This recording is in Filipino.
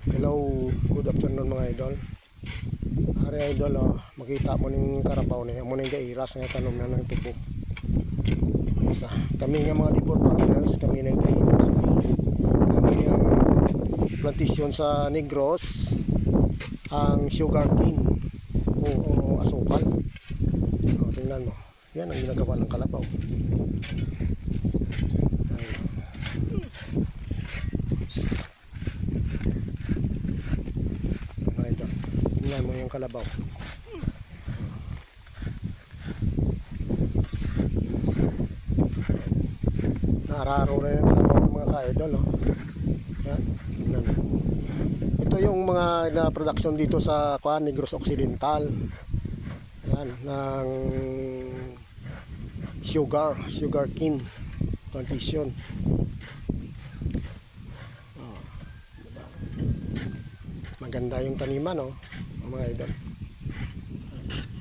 Hello, good afternoon mga idol. Ari idol, makita mo ning karabaw niya, mo ning gairas nga tanom na ng tubo. Kami nga mga labor partners, kami na gairas. Kami ang plantation sa Negros, ang sugarcane o asukal. Tingnan mo, yan ang ginagawa ng kalabaw. Tingnan mo yung kalabaw. Naararo na yung kalabaw mga ka-idol. Yan, tingnan mo. Ito yung mga na-production dito sa Negros Occidental. Yan, ng sugarcane plantation. Maganda yung taniman, mga idol.